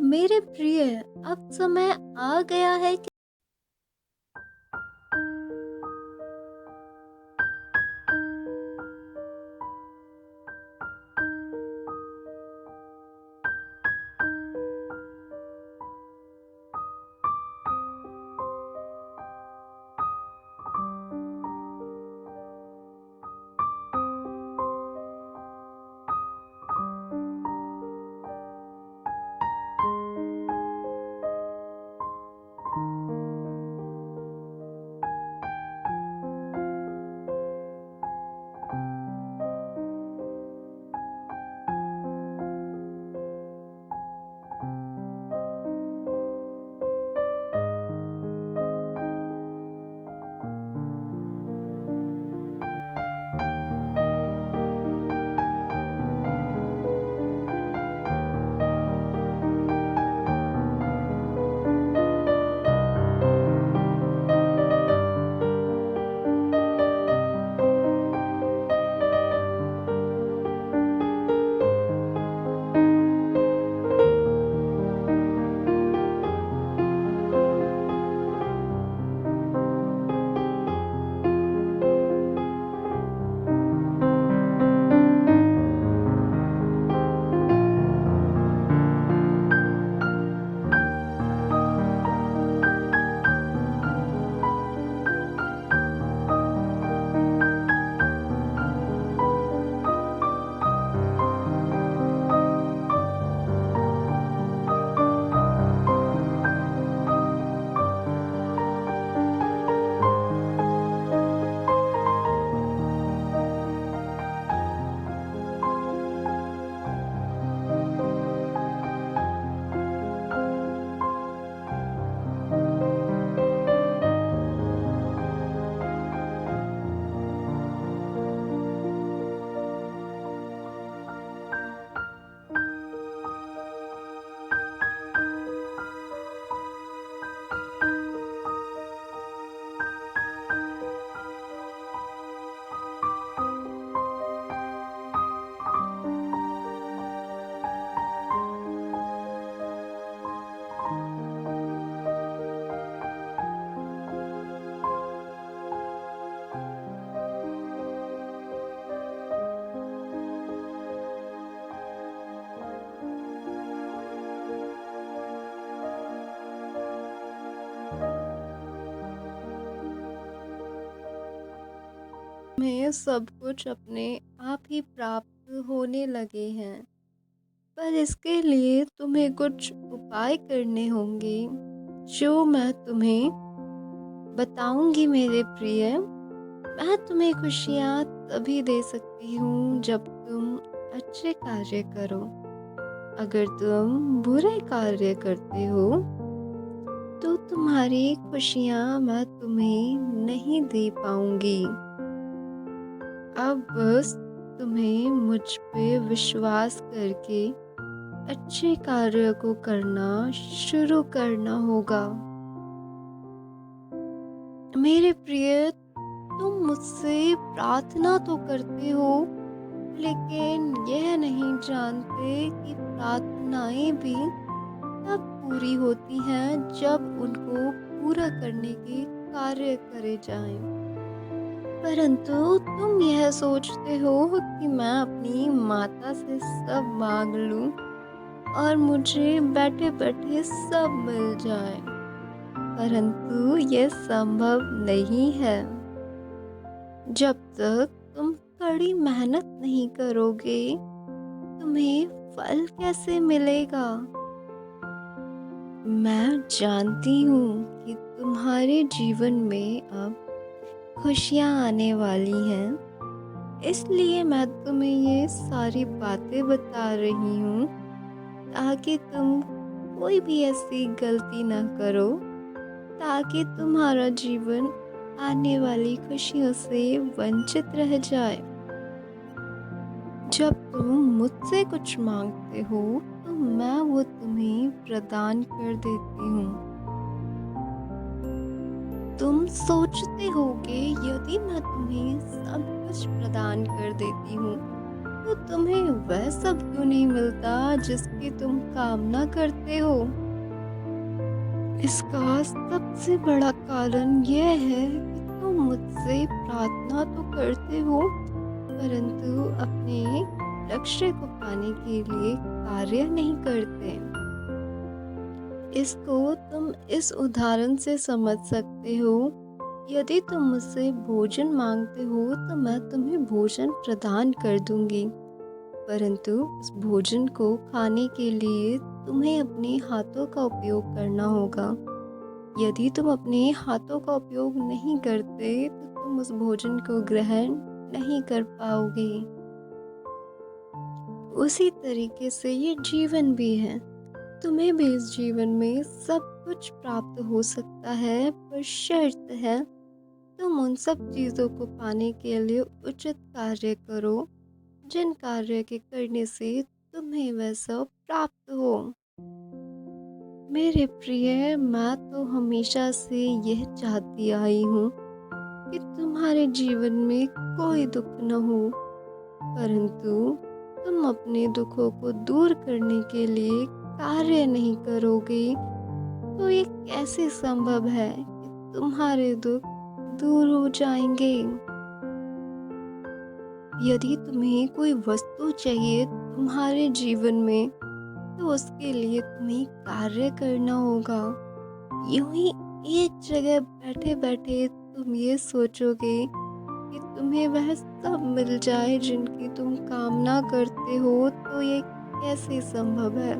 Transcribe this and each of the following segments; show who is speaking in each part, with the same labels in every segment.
Speaker 1: मेरे प्रिय, अब समय आ गया है कि में सब कुछ अपने आप ही प्राप्त होने लगे हैं। पर इसके लिए तुम्हें कुछ उपाय करने होंगे, जो मैं तुम्हें बताऊंगी मेरे प्रिय। मैं तुम्हें खुशियाँ तभी दे सकती हूँ जब तुम अच्छे कार्य करो। अगर तुम बुरे कार्य करते हो तो तुम्हारी खुशियाँ मैं तुम्हें नहीं दे पाऊंगी। अब बस तुम्हें मुझ पे विश्वास करके अच्छे कार्य को करना शुरू करना होगा। मेरे प्रिय, तुम मुझसे प्रार्थना तो करते हो, लेकिन यह नहीं जानते कि प्रार्थनाएं भी तब पूरी होती हैं जब उनको पूरा करने के कार्य करे जाएं। परंतु तुम यह सोचते हो कि मैं अपनी माता से सब मांग लूं और मुझे बैठे बैठे सब मिल जाए, परंतु यह संभव नहीं है। जब तक तुम कड़ी मेहनत नहीं करोगे, तुम्हें फल कैसे मिलेगा? मैं जानती हूँ कि तुम्हारे जीवन में अब खुशियाँ आने वाली हैं, इसलिए मैं तुम्हें ये सारी बातें बता रही हूँ ताकि तुम कोई भी ऐसी गलती ना करो, ताकि तुम्हारा जीवन आने वाली खुशियों से वंचित रह जाए। जब तुम मुझसे कुछ मांगते हो तो मैं वो तुम्हें प्रदान कर देती हूँ। तुम सोचते होगे यदि मैं तुम्हें सब कुछ प्रदान कर देती हूँ तो तुम्हें वह सब क्यों नहीं मिलता जिसकी तुम कामना करते हो? इसका सबसे बड़ा कारण यह है कि तुम मुझसे प्रार्थना तो करते हो, परंतु अपने लक्ष्य को पाने के लिए कार्य नहीं करते। इसको तुम इस उदाहरण से समझ सकते हो। यदि तुम मुझसे भोजन मांगते हो तो मैं तुम्हें भोजन प्रदान कर दूंगी, परंतु उस भोजन को खाने के लिए तुम्हें अपने हाथों का उपयोग करना होगा। यदि तुम अपने हाथों का उपयोग नहीं करते तो तुम उस भोजन को ग्रहण नहीं कर पाओगे। उसी तरीके से ये जीवन भी है। तुम्हें भी इस जीवन में सब कुछ प्राप्त हो सकता है, पर शर्त है तुम उन सब चीज़ों को पाने के लिए उचित कार्य करो, जिन कार्य के करने से तुम्हें वह सब प्राप्त हो। मेरे प्रिय, मैं तो हमेशा से यह चाहती आई हूँ कि तुम्हारे जीवन में कोई दुख न हो, परंतु तुम अपने दुखों को दूर करने के लिए कार्य नहीं करोगे, तो ये कैसे संभव है कि तुम्हारे दुख दूर हो जाएंगे? यदि तुम्हें कोई वस्तु चाहिए तुम्हारे जीवन में, तो उसके लिए तुम्हें कार्य करना होगा। यूं ही एक जगह बैठे बैठे तुम ये सोचोगे कि तुम्हें वह सब मिल जाए जिनकी तुम कामना करते हो, तो ये कैसे संभव है?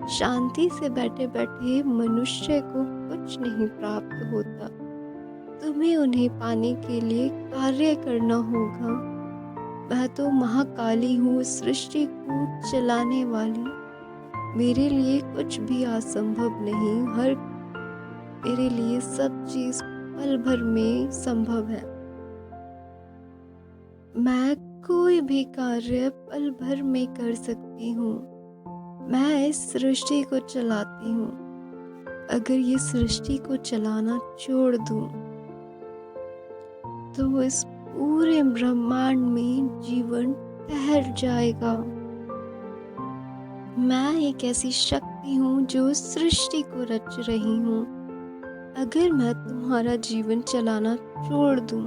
Speaker 1: शांति से बैठे बैठे मनुष्य को कुछ नहीं प्राप्त होता। तुम्हें उन्हें पाने के लिए कार्य करना होगा। मैं तो महाकाली हूँ, सृष्टि को चलाने वाली। मेरे लिए कुछ भी असंभव नहीं। मेरे लिए सब चीज पल भर में संभव है। मैं कोई भी कार्य पल भर में कर सकती हूँ। मैं इस सृष्टि को चलाती हूँ। अगर ये सृष्टि को चलाना छोड़ दूँ तो इस पूरे ब्रह्मांड में जीवन ठहर जाएगा। मैं एक ऐसी शक्ति हूँ जो सृष्टि को रच रही हूँ। अगर मैं तुम्हारा जीवन चलाना छोड़ दूँ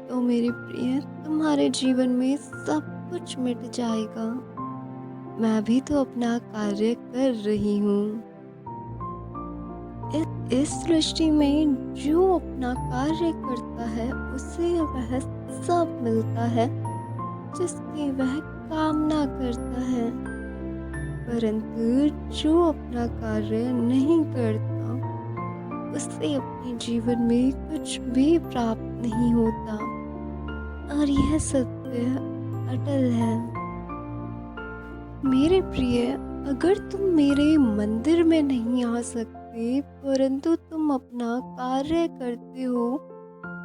Speaker 1: तो मेरे प्रिय, तुम्हारे जीवन में सब कुछ मिट जाएगा। मैं भी तो अपना कार्य कर रही हूँ। इस सृष्टि में जो अपना कार्य करता है उसे वह सब मिलता है जिसकी वह कामना करता है, परंतु जो अपना कार्य नहीं करता उसे अपने जीवन में कुछ भी प्राप्त नहीं होता। और यह सत्य अटल है। मेरे प्रिय, अगर तुम मेरे मंदिर में नहीं आ सकते परंतु तुम अपना कार्य करते हो,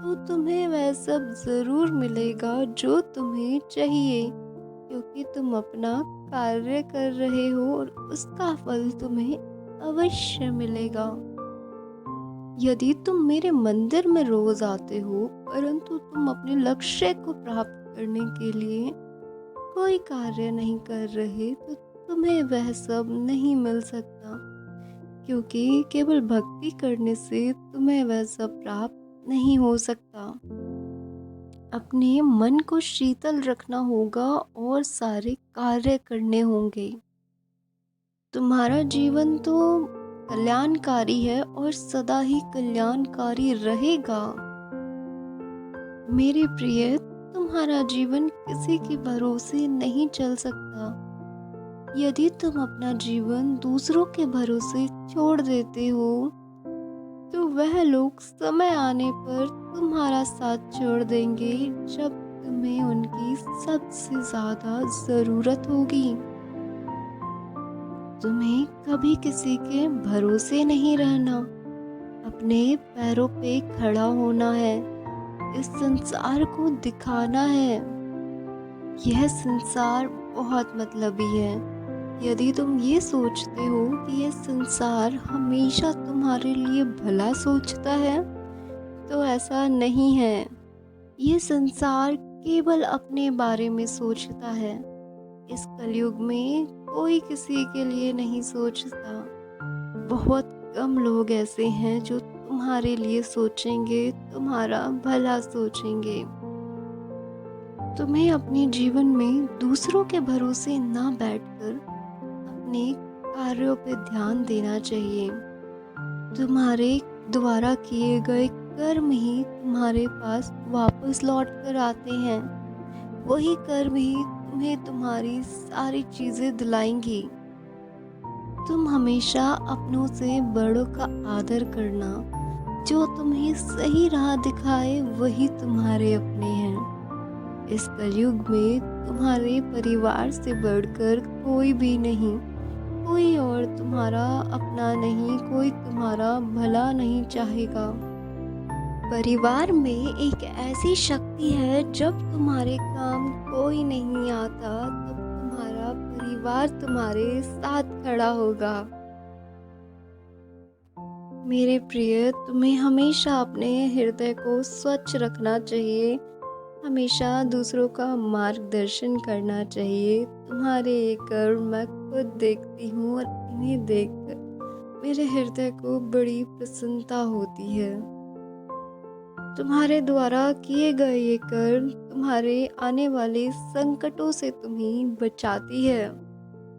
Speaker 1: तो तुम्हें वह सब जरूर मिलेगा जो तुम्हें चाहिए, क्योंकि तुम अपना कार्य कर रहे हो और उसका फल तुम्हें अवश्य मिलेगा। यदि तुम मेरे मंदिर में रोज आते हो परंतु तुम अपने लक्ष्य को प्राप्त करने के लिए कोई कार्य नहीं कर रहे, तो तुम्हें वह सब नहीं मिल सकता, क्योंकि केवल भक्ति करने से तुम्हें वह सब प्राप्त नहीं हो सकता। अपने मन को शीतल रखना होगा और सारे कार्य करने होंगे। तुम्हारा जीवन तो कल्याणकारी है और सदा ही कल्याणकारी रहेगा। मेरे प्रिय, तुम्हारा जीवन किसी के भरोसे नहीं चल सकता। यदि तुम अपना जीवन दूसरों के भरोसे छोड़ देते हो तो वह लोग समय आने पर तुम्हारा साथ छोड़ देंगे, जब तुम्हें उनकी सबसे ज्यादा जरूरत होगी। तुम्हें कभी किसी के भरोसे नहीं रहना, अपने पैरों पे खड़ा होना है, इस संसार को दिखाना है। यह संसार बहुत मतलबी है। यदि तुम ये सोचते हो कि यह संसार हमेशा तुम्हारे लिए भला सोचता है, तो ऐसा नहीं है। ये संसार केवल अपने बारे में सोचता है। इस कलयुग में कोई किसी के लिए नहीं सोचता। बहुत कम लोग ऐसे हैं जो तुम्हारे लिए सोचेंगे, तुम्हारा भला सोचेंगे। तुम्हें अपने जीवन में दूसरों के भरोसे ना बैठकर अपने कार्यों पे ध्यान देना चाहिए। तुम्हारे द्वारा किए गए कर्म ही तुम्हारे पास वापस लौट कर आते हैं। वही कर्म ही तुम्हें तुम्हारी सारी चीजें दिलाएंगी। तुम हमेशा अपनों से बड़ों का आदर करना। जो तुम्हें सही राह दिखाए वही तुम्हारे अपने हैं। इस कलयुग में तुम्हारे परिवार से बढ़कर कोई भी नहीं। कोई और तुम्हारा अपना नहीं, कोई तुम्हारा भला नहीं चाहेगा। परिवार में एक ऐसी शक्ति है, जब तुम्हारे काम कोई नहीं आता तब तुम्हारा परिवार तुम्हारे साथ खड़ा होगा। मेरे प्रिय, तुम्हें हमेशा अपने हृदय को स्वच्छ रखना चाहिए। हमेशा दूसरों का मार्गदर्शन करना चाहिए। तुम्हारे ये कर्म मैं खुद देखती हूँ और इन्हें देखकर मेरे हृदय को बड़ी प्रसन्नता होती है। तुम्हारे द्वारा किए गए ये कर्म तुम्हारे आने वाले संकटों से तुम्हें बचाती है।